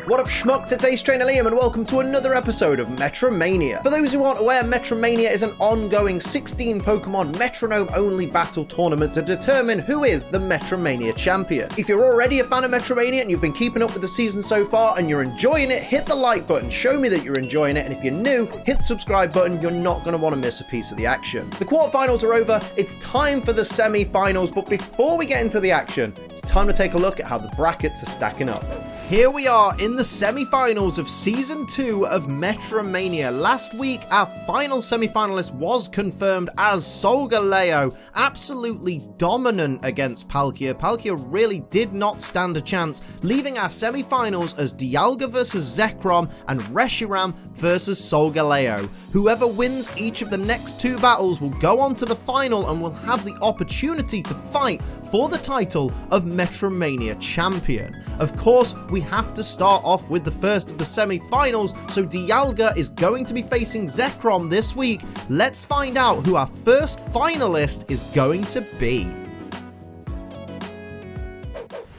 What up schmucks, it's Ace Trainer Liam and welcome to another episode of MetroMania. For those who aren't aware, MetroMania is an ongoing 16 Pokémon Metronome only battle tournament to determine who is the MetroMania Champion. If you're already a fan of MetroMania and you've been keeping up with the season so far and you're enjoying it, hit the like button, show me that you're enjoying it, and if you're new, hit the subscribe button, you're not going to want to miss a piece of the action. The quarterfinals are over, it's time for the semi-finals, but before we get into the action, it's time to take a look at how the brackets are stacking up. Here we are in the semi-finals of Season 2 of MetroMania. Last week, our final semi-finalist was confirmed as Solgaleo, absolutely dominant against Palkia. Palkia really did not stand a chance, leaving our semi-finals as Dialga versus Zekrom and Reshiram versus Solgaleo. Whoever wins each of the next two battles will go on to the final and will have the opportunity to fight for the title of MetroMania Champion. Of course, we have to start off with the first of the semi-finals, so Dialga is going to be facing Zekrom this week. Let's find out who our first finalist is going to be.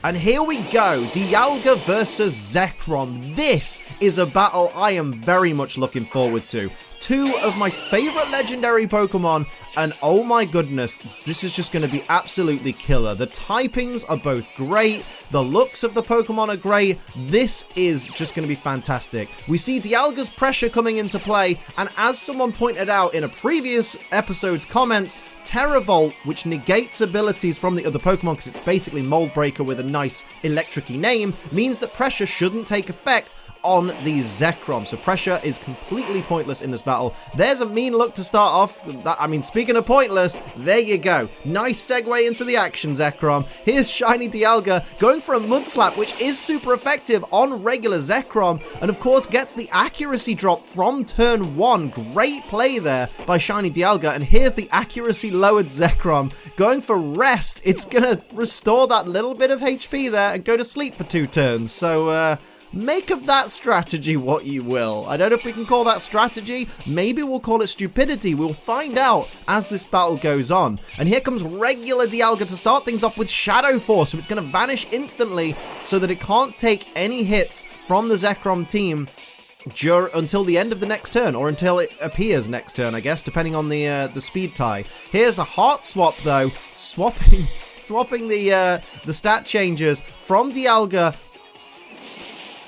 And here we go, Dialga versus Zekrom. This is a battle I am very much looking forward to. Two of my favorite legendary Pokemon, and oh my goodness, this is just going to be absolutely killer. The typings are both great, the looks of the Pokemon are great, this is just going to be fantastic. We see Dialga's pressure coming into play, and as someone pointed out in a previous episode's comments, Terra Volt, which negates abilities from the other Pokemon because it's basically Mold Breaker with a nice electric-y name, means that pressure shouldn't take effect on the Zekrom, so pressure is completely pointless in this battle. There's a mean look to start off. I mean, speaking of pointless, there you go. Nice segue into the action, Zekrom. Here's shiny Dialga going for a Mud Slap, which is super effective on regular Zekrom, and of course gets the accuracy drop from turn 1. Great play there by shiny Dialga, and here's the accuracy lowered Zekrom going for rest. It's gonna restore that little bit of HP there and go to sleep for 2 turns, so make of that strategy what you will. I don't know if we can call that strategy. Maybe we'll call it stupidity. We'll find out as this battle goes on. And here comes regular Dialga to start things off with Shadow Force. So it's going to vanish instantly so that it can't take any hits from the Zekrom team until the end of the next turn, or until it appears next turn, I guess, depending on the speed tie. Here's a Heart Swap, though, swapping the stat changes from Dialga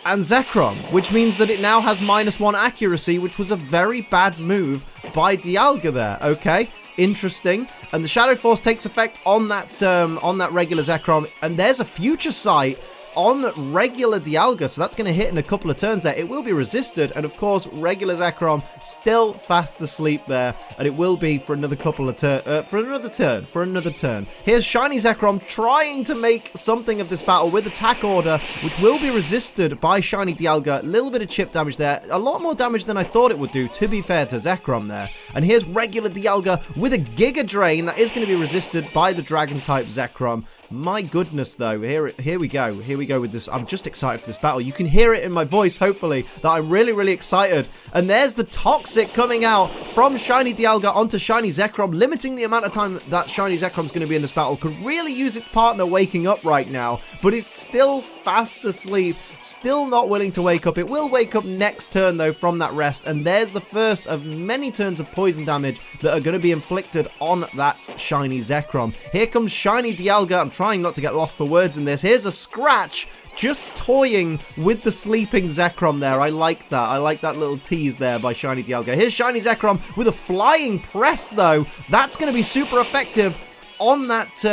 and Zekrom, which means that it now has -1 accuracy, which was a very bad move by Dialga there. Okay, interesting. And the Shadow Force takes effect on that regular Zekrom, and there's a Future Sight on regular Dialga, so that's going to hit in a couple of turns there. It will be resisted, and of course, regular Zekrom still fast asleep there, and it will be for another couple of for another turn. Here's shiny Zekrom trying to make something of this battle with Attack Order, which will be resisted by shiny Dialga. A little bit of chip damage there, a lot more damage than I thought it would do, to be fair to Zekrom there. And here's regular Dialga with a Giga Drain that is going to be resisted by the Dragon-type Zekrom. My goodness, though, here we go with this. I'm just excited for this battle. You can hear it in my voice, hopefully, that I'm really, really excited. And there's the Toxic coming out from shiny Dialga onto shiny Zekrom, limiting the amount of time that shiny Zekrom's going to be in this battle. Could really use its partner waking up right now, but it's still fast asleep, still not willing to wake up. It will wake up next turn, though, from that rest, and there's the first of many turns of poison damage that are going to be inflicted on that shiny Zekrom. Here comes shiny Dialga. I'm trying not to get lost for words in this. Here's a Scratch, just toying with the sleeping Zekrom there. I like that. I like that little tease there by shiny Dialga. Here's shiny Zekrom with a Flying Press, though. That's going to be super effective on that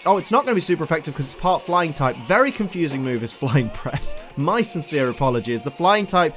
oh, it's not going to be super effective because it's part Flying type. Very confusing move is Flying Press. My sincere apologies. The Flying type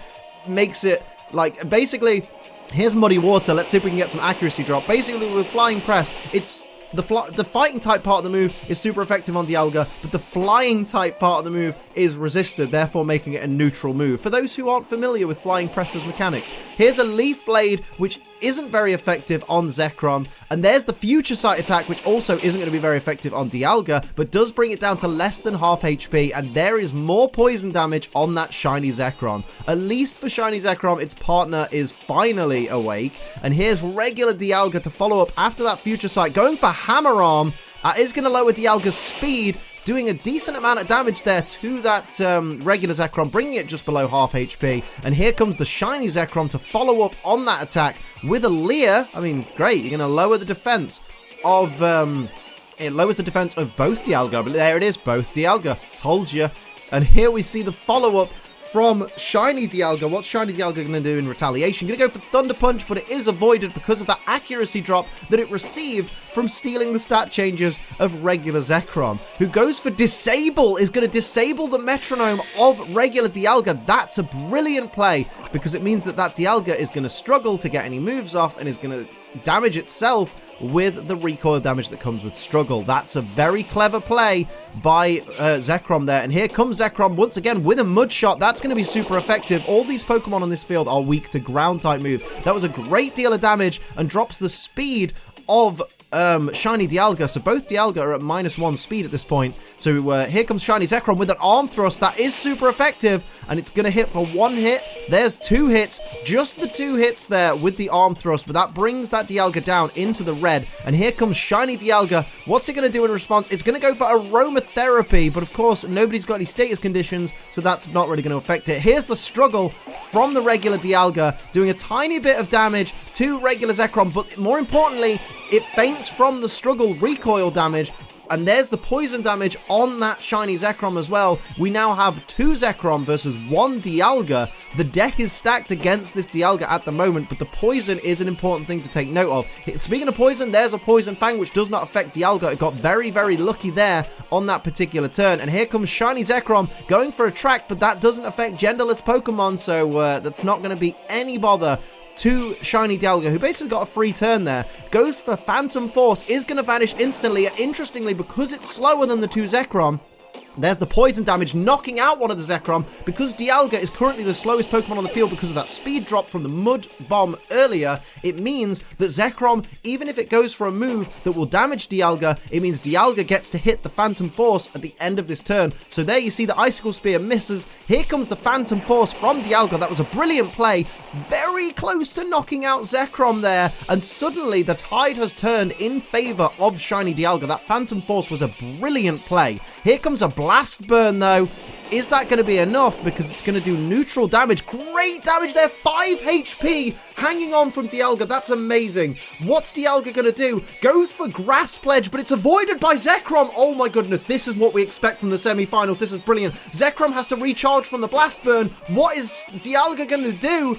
makes it, like, basically, here's Muddy Water. Let's see if we can get some accuracy drop. Basically, with Flying Press, it's the fighting type part of the move is super effective on Dialga, but the flying type part of the move is resisted, therefore making it a neutral move. For those who aren't familiar with Flying Press's mechanics, here's a Leaf Blade, which isn't very effective on Zekrom, and there's the Future Sight attack, which also isn't going to be very effective on Dialga, but does bring it down to less than half HP, and there is more poison damage on that shiny Zekrom. At least for shiny Zekrom, its partner is finally awake, and here's regular Dialga to follow up after that Future Sight, going for Hammer Arm. Is going to lower Dialga's speed doing a decent amount of damage there to that regular Zekrom, bringing it just below half HP. And here comes the shiny Zekrom to follow up on that attack with a Leer. I mean, great, you're going to lower the defense of... it lowers the defense of both Dialga, but there it is, both Dialga. Told you. And here we see the follow-up from Shiny Dialga. What's Shiny Dialga going to do in retaliation? Going to go for Thunder Punch, but it is avoided because of that accuracy drop that it received from stealing the stat changes of regular Zekrom. Who goes for Disable, is going to disable the Metronome of regular Dialga. That's a brilliant play, because it means that Dialga is going to struggle to get any moves off and is going to damage itself with the recoil damage that comes with struggle. That's a very clever play by Zekrom there. And here comes Zekrom once again with a Mud Shot. That's going to be super effective. All these Pokemon on this field are weak to ground type moves. That was a great deal of damage and drops the speed of Shiny Dialga. So both Dialga are at -1 speed at this point. So here comes Shiny Zekrom with an Arm Thrust. That is super effective, and it's going to hit for 1 hit. There's 2 hits, just the 2 hits there with the Arm Thrust, but that brings that Dialga down into the red. And here comes Shiny Dialga. What's it going to do in response? It's going to go for Aromatherapy, but of course nobody's got any status conditions, so that's not really going to affect it. Here's the struggle from the regular Dialga, doing a tiny bit of damage to regular Zekrom, but more importantly, it faints from the struggle recoil damage. And there's the poison damage on that shiny Zekrom as well. We now have 2 Zekrom versus 1 Dialga. The deck is stacked against this Dialga at the moment, but the poison is an important thing to take note of. Speaking of poison, there's a Poison Fang, which does not affect Dialga. It got very, very lucky there on that particular turn. And here comes shiny Zekrom going for a track, but that doesn't affect genderless Pokemon, so that's not going to be any bother to Shiny Dialga, who basically got a free turn there. Goes for Phantom Force, is going to vanish instantly, and interestingly, because it's slower than the 2 Zekrom, there's the poison damage knocking out one of the Zekrom. Because Dialga is currently the slowest Pokemon on the field because of that speed drop from the Mud Bomb earlier, it means that Zekrom, even if it goes for a move that will damage Dialga, it means Dialga gets to hit the Phantom Force at the end of this turn. So there you see the Icicle Spear misses. Here comes the Phantom Force from Dialga. That was a brilliant play. Very close to knocking out Zekrom there. And suddenly the tide has turned in favor of Shiny Dialga. That Phantom Force was a brilliant play. Here comes a Blast Burn though. Is that going to be enough? Because it's going to do neutral damage. Great damage there. 5 HP hanging on from Dialga. That's amazing. What's Dialga going to do? Goes for Grass Pledge, but it's avoided by Zekrom. Oh my goodness. This is what we expect from the semi-finals. This is brilliant. Zekrom has to recharge from the Blast Burn. What is Dialga going to do?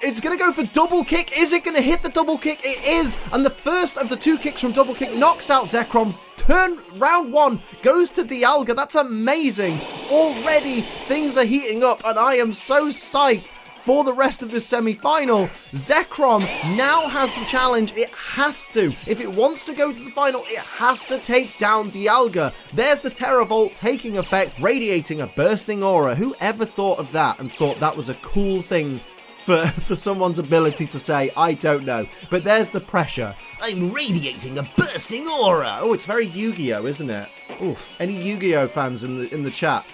It's going to go for Double Kick. Is it going to hit the Double Kick? It is. And the first of the 2 kicks from Double Kick knocks out Zekrom. Round 1 goes to Dialga. That's amazing. Already things are heating up, and I am so psyched for the rest of this semi-final. Zekrom now has the challenge. It has to. If it wants to go to the final, it has to take down Dialga. There's the Terra Volt taking effect, radiating a bursting aura. Who ever thought of that and thought that was a cool thing for someone's ability to say? I don't know. But there's the pressure. I'm radiating a bursting aura. Oh, it's very Yu-Gi-Oh, isn't it? Oof. Any Yu-Gi-Oh fans in the chat?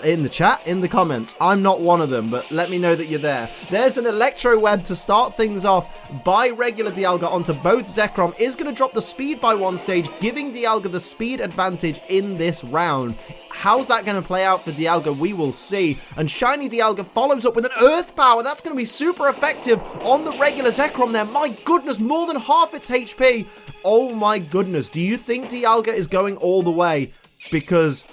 In the comments. I'm not one of them, but let me know that you're there. There's an Electro Web to start things off by regular Dialga onto both Zekrom. Is going to drop the speed by 1 stage, giving Dialga the speed advantage in this round. How's that going to play out for Dialga? We will see. And Shiny Dialga follows up with an Earth Power. That's going to be super effective on the regular Zekrom there. My goodness, more than half its HP. Oh my goodness. Do you think Dialga is going all the way? Because,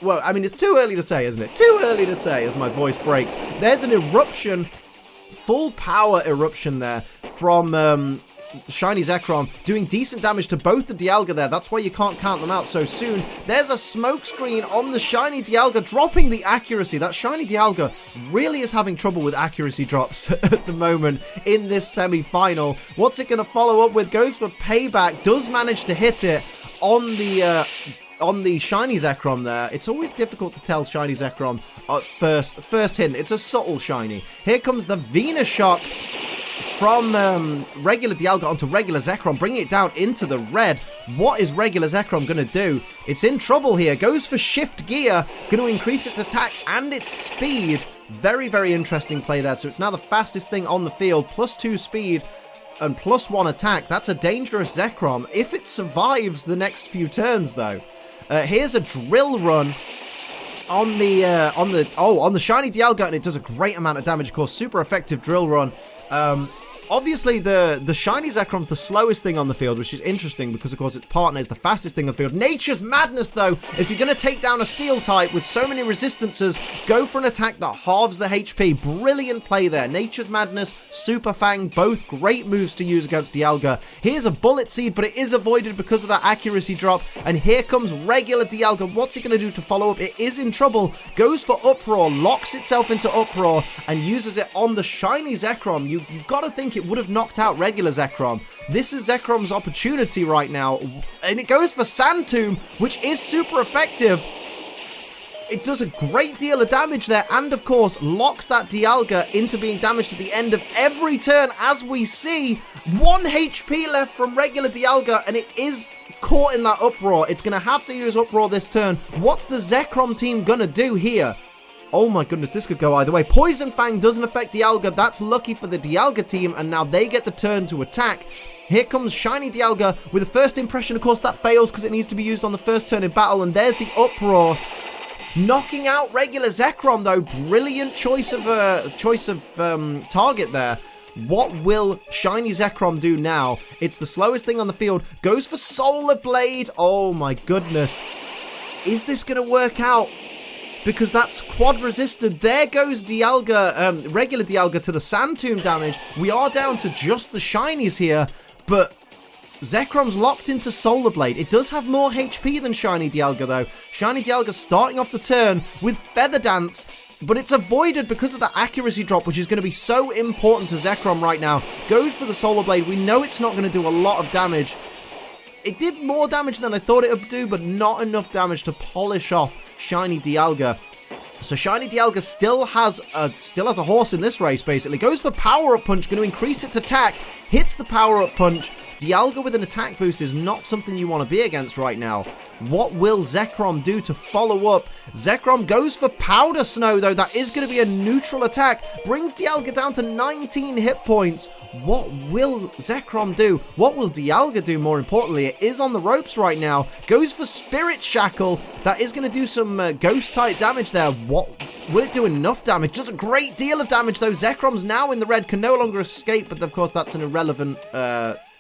well, I mean, it's too early to say, isn't it? Too early to say as my voice breaks. There's an eruption, full power eruption there from Shiny Zekrom, doing decent damage to both the Dialga there. That's why you can't count them out so soon. There's a smoke screen on the Shiny Dialga, dropping the accuracy. That Shiny Dialga really is having trouble with accuracy drops at the moment in this semi-final. What's it going to follow up with? Goes for Payback, does manage to hit it on the Shiny Zekrom there. It's always difficult to tell Shiny Zekrom first hint. It's a subtle Shiny. Here comes the Venus Shock from regular Dialga onto regular Zekrom, bringing it down into the red. What is regular Zekrom going to do? It's in trouble here. Goes for Shift Gear, going to increase its attack and its speed. Very, very interesting play there. So it's now the fastest thing on the field, +2 speed and +1 attack. That's a dangerous Zekrom if it survives the next few turns, though. Here's a drill run on the shiny Dialga, and it does a great amount of damage. Of course, super effective drill run. Obviously, the shiny Zekrom's the slowest thing on the field, which is interesting because, of course, its partner is the fastest thing on the field. Nature's Madness, though, if you're going to take down a steel type with so many resistances, go for an attack that halves the HP. Brilliant play there. Nature's Madness, Super Fang, both great moves to use against Dialga. Here's a Bullet Seed, but it is avoided because of that accuracy drop. And here comes regular Dialga. What's it going to do to follow up? It is in trouble. Goes for Uproar, locks itself into Uproar, and uses it on the shiny Zekrom. You've got to think it would have knocked out regular Zekrom. This is Zekrom's opportunity right now, and it goes for Sand Tomb, which is super effective. It does a great deal of damage there, and of course locks that Dialga into being damaged at the end of every turn, as we see. 1 HP left from regular Dialga, and it is caught in that Uproar. It's going to have to use Uproar this turn. What's the Zekrom team going to do here? Oh my goodness, this could go either way. Poison Fang doesn't affect Dialga. That's lucky for the Dialga team, and now they get the turn to attack. Here comes shiny Dialga with the first impression. Of course, that fails because it needs to be used on the first turn in battle, and there's the Uproar. Knocking out regular Zekrom, though. Brilliant choice of target there. What will shiny Zekrom do now? It's the slowest thing on the field. Goes for Solar Blade. Oh my goodness. Is this going to work out? Because that's quad resisted. There goes Dialga, regular Dialga to the Sand Tomb damage. We are down to just the shinies here, but Zekrom's locked into Solar Blade. It does have more HP than shiny Dialga, though. Shiny Dialga starting off the turn with Feather Dance, but it's avoided because of the accuracy drop, which is going to be so important to Zekrom right now. Goes for the Solar Blade. We know it's not going to do a lot of damage. It did more damage than I thought it would do, but not enough damage to polish off shiny Dialga. So shiny Dialga still has a horse in this race, basically. Goes for Power Up Punch, going to increase its attack. Hits the Power Up Punch. Dialga with an attack boost is not something you want to be against right now. What will Zekrom do to follow up? Zekrom goes for Powder Snow, though. That is going to be a neutral attack. Brings Dialga down to 19 hit points. What will Zekrom do? What will Dialga do, more importantly? It is on the ropes right now. Goes for Spirit Shackle. That is going to do some ghost-type damage there. What? Will it do enough damage? Does a great deal of damage, though. Zekrom's now in the red, can no longer escape, but of course that's an irrelevant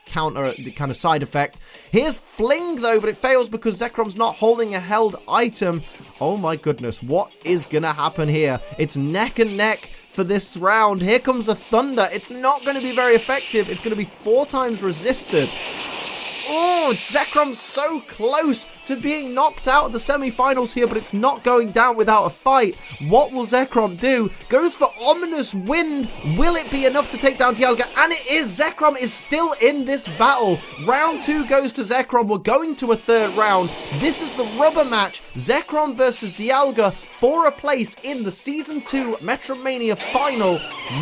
counter, the kind of side effect. Here's Fling, though, but it fails because Zekrom's not holding a held item. Oh my goodness, what is gonna happen here? It's neck and neck for this round. Here comes a Thunder. It's not going to be very effective. It's going to be 4 times resisted. Oh, Zekrom's so close to being knocked out of the semi-finals here, but it's not going down without a fight. What will Zekrom do? Goes for Ominous Wind. Will it be enough to take down Dialga? And it is. Zekrom is still in this battle. Round 2 goes to Zekrom. We're going to a 3rd round. This is the rubber match. Zekrom versus Dialga for a place in the Season 2 MetroMania final.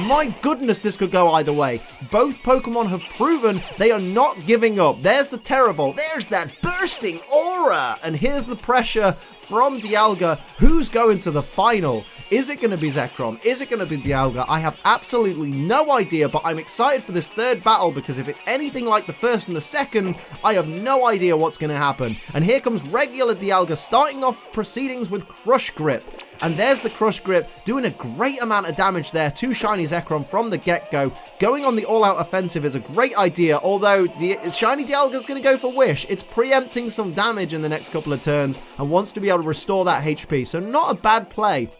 My goodness, this could go either way. Both Pokemon have proven they are not giving up. There's the Terravolt. There's that bursting aura. And here's the pressure from Dialga. Who's going to the final? Is it going to be Zekrom? Is it going to be Dialga? I have absolutely no idea, but I'm excited for this 3rd battle because if it's anything like the 1st and the 2nd, I have no idea what's going to happen. And here comes regular Dialga starting off proceedings with Crush Grip. And there's the Crush Grip, doing a great amount of damage there to shiny Zekrom from the get-go. Going on the all-out offensive is a great idea, although shiny Dialga's going to go for Wish. It's preempting some damage in the next couple of turns and wants to be able to restore that HP, so not a bad play.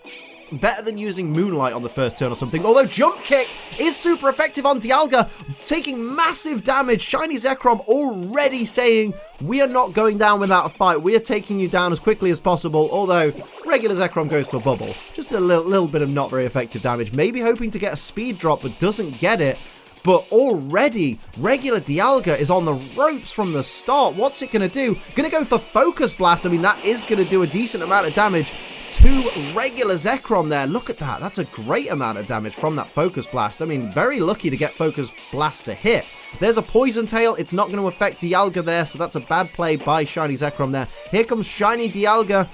Better than using Moonlight on the first turn or something. Although Jump Kick is super effective on Dialga, taking massive damage. Shiny Zekrom already saying, we are not going down without a fight. We are taking you down as quickly as possible. Although regular Zekrom goes for Bubble. Just a little bit of not very effective damage. Maybe hoping to get a speed drop, but doesn't get it. But already, regular Dialga is on the ropes from the start. What's it going to do? Going to go for Focus Blast. I mean, that is going to do a decent amount of damage to regular Zekrom there. Look at that. That's a great amount of damage from that Focus Blast. I mean, very lucky to get Focus Blast to hit. There's a Poison Tail. It's not going to affect Dialga there, so that's a bad play by shiny Zekrom there. Here comes shiny Dialga.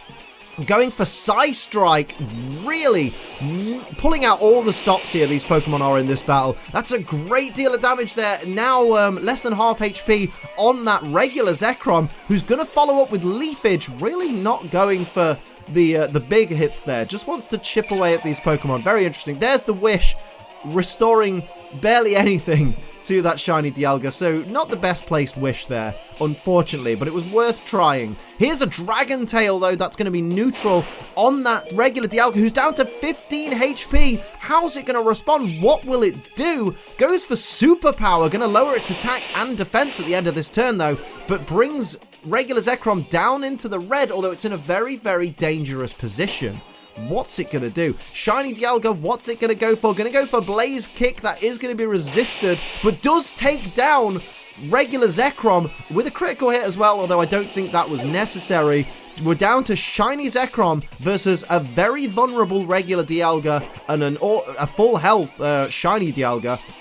Going for Psy Strike, really pulling out all the stops here these Pokemon are in this battle. That's a great deal of damage there. Now less than half HP on that regular Zekrom, who's going to follow up with Leafage, really not going for the big hits there. Just wants to chip away at these Pokemon. Very interesting. There's the Wish, restoring barely anything to that shiny Dialga, so not the best placed Wish there, unfortunately, but it was worth trying. Here's a Dragon Tail, though, that's going to be neutral on that regular Dialga, who's down to 15 HP. How's it going to respond? What will it do? Goes for Superpower, going to lower its attack and defense at the end of this turn, though, but brings regular Zekrom down into the red, although it's in a very, very dangerous position. What's it going to do? Shiny Dialga, what's it going to go for? Going to go for Blaze Kick. That is going to be resisted, but does take down regular Zekrom with a critical hit as well, although I don't think that was necessary. We're down to shiny Zekrom versus a very vulnerable regular Dialga and a full health shiny Dialga.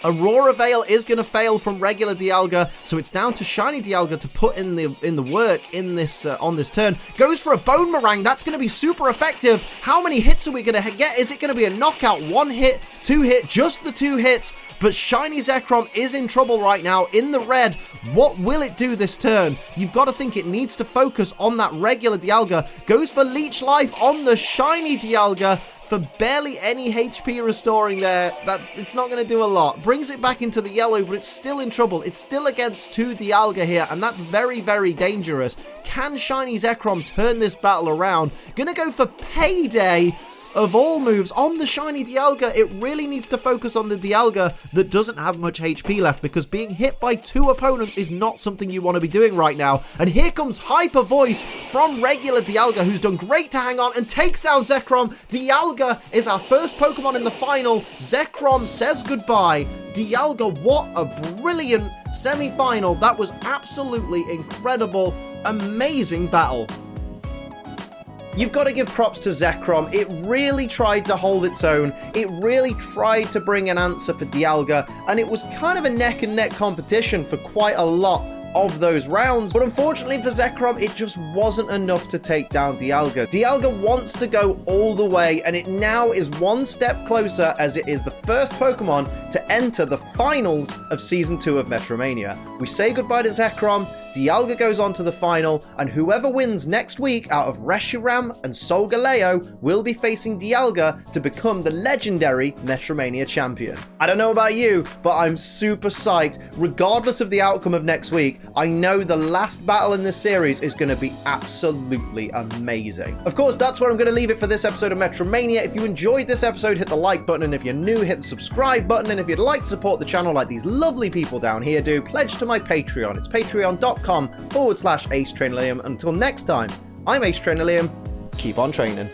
Aurora Veil is going to fail from regular Dialga, so it's down to shiny Dialga to put in the work in this on this turn. Goes for a Bone Meringue. That's going to be super effective. How many hits are we going to get? Is it going to be a knockout? 1 hit, 2 hit, just the 2 hits. But shiny Zekrom is in trouble right now in the red. What will it do this turn? You've got to think it needs to focus on that regular Dialga. Goes for Leech Life on the shiny Dialga for barely any HP restoring there. It's not going to do a lot. Brings it back into the yellow, but it's still in trouble. It's still against 2 Dialga here, and that's very, very dangerous. Can shiny Zekrom turn this battle around? Gonna go for Payday. Of all moves, on the shiny Dialga, it really needs to focus on the Dialga that doesn't have much HP left, because being hit by 2 opponents is not something you want to be doing right now. And here comes Hyper Voice from regular Dialga, who's done great to hang on and takes down Zekrom. Dialga is our first Pokemon in the final. Zekrom says goodbye. Dialga, what a brilliant semi-final. That was absolutely incredible. Amazing battle. You've got to give props to Zekrom. It really tried to hold its own. It really tried to bring an answer for Dialga, and it was kind of a neck and neck competition for quite a lot of those rounds, but unfortunately for Zekrom, it just wasn't enough to take down Dialga. Dialga wants to go all the way, and it now is 1 step closer, as it is the first Pokemon to enter the finals of Season 2 of Metromania. We say goodbye to Zekrom, Dialga goes on to the final, and whoever wins next week out of Reshiram and Solgaleo will be facing Dialga to become the legendary Metromania Champion. I don't know about you, but I'm super psyched. Regardless of the outcome of next week, I know the last battle in this series is going to be absolutely amazing. Of course, that's where I'm going to leave it for this episode of Metromania. If you enjoyed this episode, hit the like button, and if you're new, hit the subscribe button, and if you'd like to support the channel like these lovely people down here do, pledge to my Patreon. It's patreon.com/AceTrainerLiam. Until next time, I'm Ace Trainer Liam. Keep on training.